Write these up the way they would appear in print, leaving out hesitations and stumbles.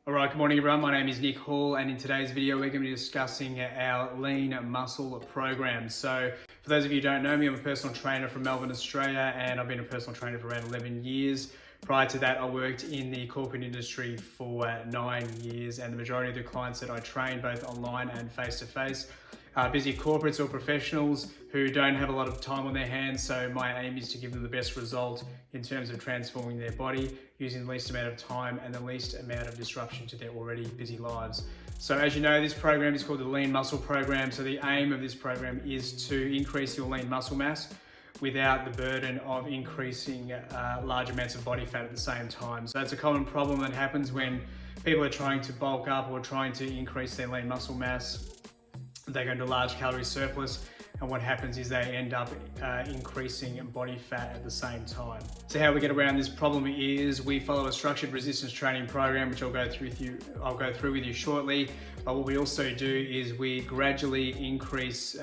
Alright, good morning everyone. My name is Nick Hall, and in today's video we're going to be discussing our lean muscle program. So for those of you who don't know me, I'm a personal trainer from Melbourne, Australia, and I've been a personal trainer for around 11 years. Prior to that, I worked in the corporate industry for 9 years, and the majority of the clients that I train, both online and face-to-face, are busy corporates or professionals who don't have a lot of time on their hands. So my aim is to give them the best result in terms of transforming their body using the least amount of time and the least amount of disruption to their already busy lives. So as you know, this program is called the Lean Muscle Program. So the aim of this program is to increase your lean muscle mass without the burden of increasing large amounts of body fat at the same time. So that's a common problem that happens when people are trying to bulk up or trying to increase their lean muscle mass. They go into large calorie surplus, and what happens is they end up increasing body fat at the same time. So how we get around this problem is we follow a structured resistance training program, which I'll go through with you shortly. But what we also do is we gradually increase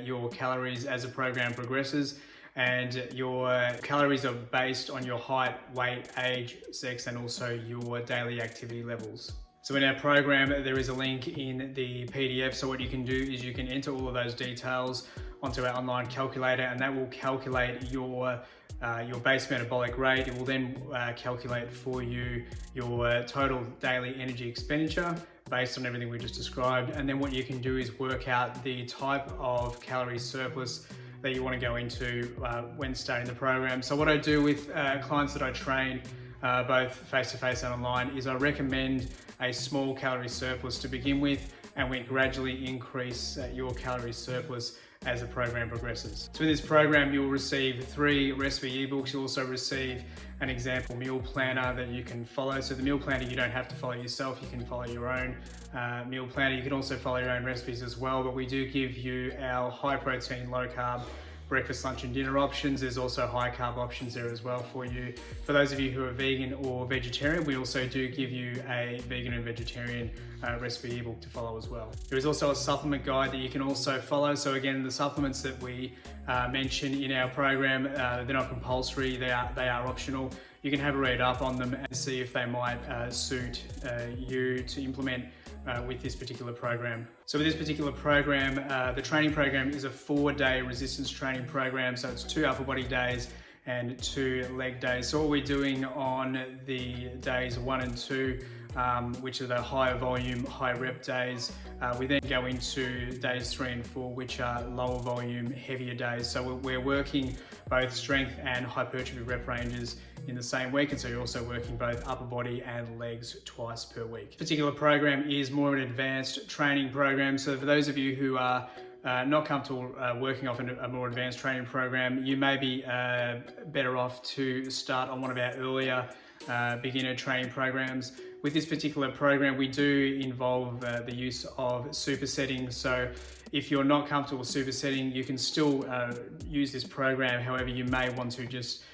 your calories as the program progresses, and your calories are based on your height, weight, age, sex, and also your daily activity levels. So in our program, there is a link in the PDF. So what you can do is you can enter all of those details onto our online calculator, and that will calculate your base metabolic rate. It will then calculate for you your total daily energy expenditure based on everything we just described. And then what you can do is work out the type of calorie surplus that you want to go into when starting the program. So what I do with clients that I train, both face-to-face and online, is I recommend a small calorie surplus to begin with, and we gradually increase your calorie surplus as the program progresses. So in this program, you'll receive 3 recipe ebooks. You'll also receive an example meal planner that you can follow. So the meal planner, you don't have to follow yourself. You can follow your own meal planner. You can also follow your own recipes as well, but we do give you our high protein, low carb breakfast, lunch and dinner options. There's also high carb options there as well for you. For those of you who are vegan or vegetarian, we also do give you a vegan and vegetarian recipe ebook to follow as well. There is also a supplement guide that you can also follow. So again, the supplements that we mention in our program, they're not compulsory, they are optional. You can have a read up on them and see if they might suit you to implement with this particular program. So with this particular program, the training program is a 4-day resistance training program. So it's 2 upper body days and 2 leg days. So what we're doing on the days 1 and 2, which are the higher volume, high rep days, we then go into days 3 and 4, which are lower volume, heavier days. So we're working both strength and hypertrophy rep ranges in the same week, and so you're also working both upper body and legs twice per week. This particular program is more of an advanced training program. So for those of you who are not comfortable working off a more advanced training program, you may be better off to start on one of our earlier beginner training programs. With this particular program, we do involve the use of supersetting. So if you're not comfortable with supersetting, you can still use this program. However, you may want to just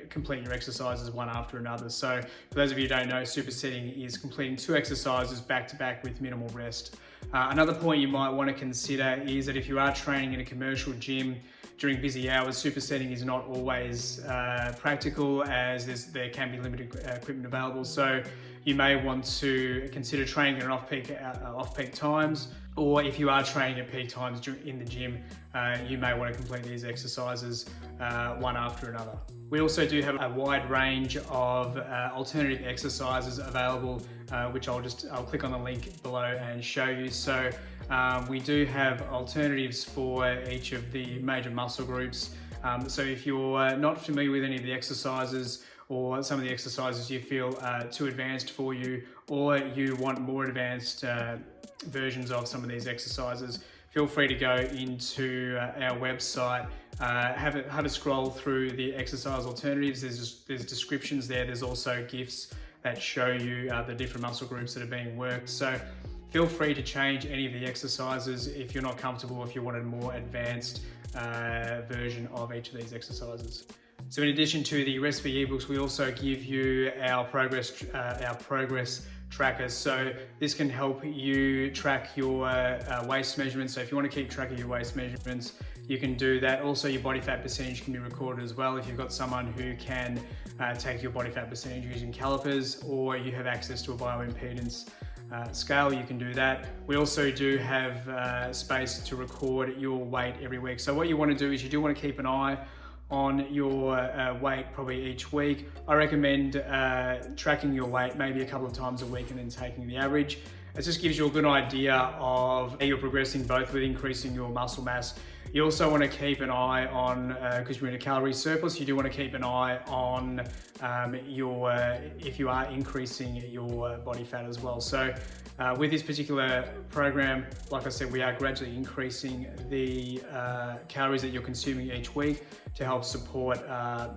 complete your exercises one after another. So for those of you who don't know, supersetting is completing 2 exercises back to back with minimal rest. Another point you might want to consider is that if you are training in a commercial gym during busy hours, supersetting is not always practical, as there can be limited equipment available. So you may want to consider training at off-peak times, or if you are training at peak times in the gym, you may want to complete these exercises one after another. We also do have a wide range of alternative exercises available, which I'll click on the link below and show you. So we do have alternatives for each of the major muscle groups. So if you're not familiar with any of the exercises, or some of the exercises you feel too advanced for you, or you want more advanced versions of some of these exercises, feel free to go into our website, have a scroll through the exercise alternatives. There's descriptions there. There's also GIFs that show you the different muscle groups that are being worked. So feel free to change any of the exercises if you're not comfortable, if you want a more advanced version of each of these exercises. So in addition to the recipe ebooks, we also give you our progress trackers. So this can help you track your waist measurements. So if you want to keep track of your waist measurements, you can do that. Also, your body fat percentage can be recorded as well if you've got someone who can take your body fat percentage using calipers, or you have access to a bioimpedance scale, you can do that. We also do have space to record your weight every week. So what you want to do is you do want to keep an eye on your weight probably each week. I recommend tracking your weight maybe a couple of times a week and then taking the average. It just gives you a good idea of how you're progressing, both with increasing your muscle mass. You also want to keep an eye on, because you're in a calorie surplus, you do want to keep an eye on if you are increasing your body fat as well. So with this particular program, like I said, we are gradually increasing the calories that you're consuming each week to help support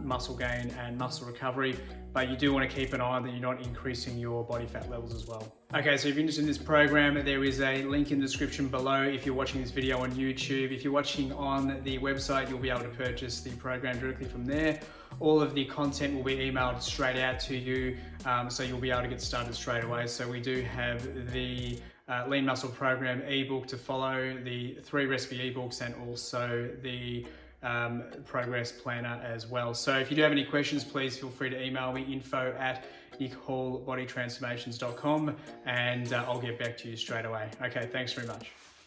muscle gain and muscle recovery. But you do want to keep an eye that you're not increasing your body fat levels as well. Okay, so if you're interested in this program, there is a link in the description below if you're watching this video on YouTube. If you're watching on the website, you'll be able to purchase the program directly from there. All of the content will be emailed straight out to you, so you'll be able to get started straight away. So we do have the Lean Muscle Program ebook to follow, the 3 recipe ebooks, and also the progress planner as well. So if you do have any questions, please feel free to email me, info@nickhallbodytransformations.com, and I'll get back to you straight away. Okay, thanks very much.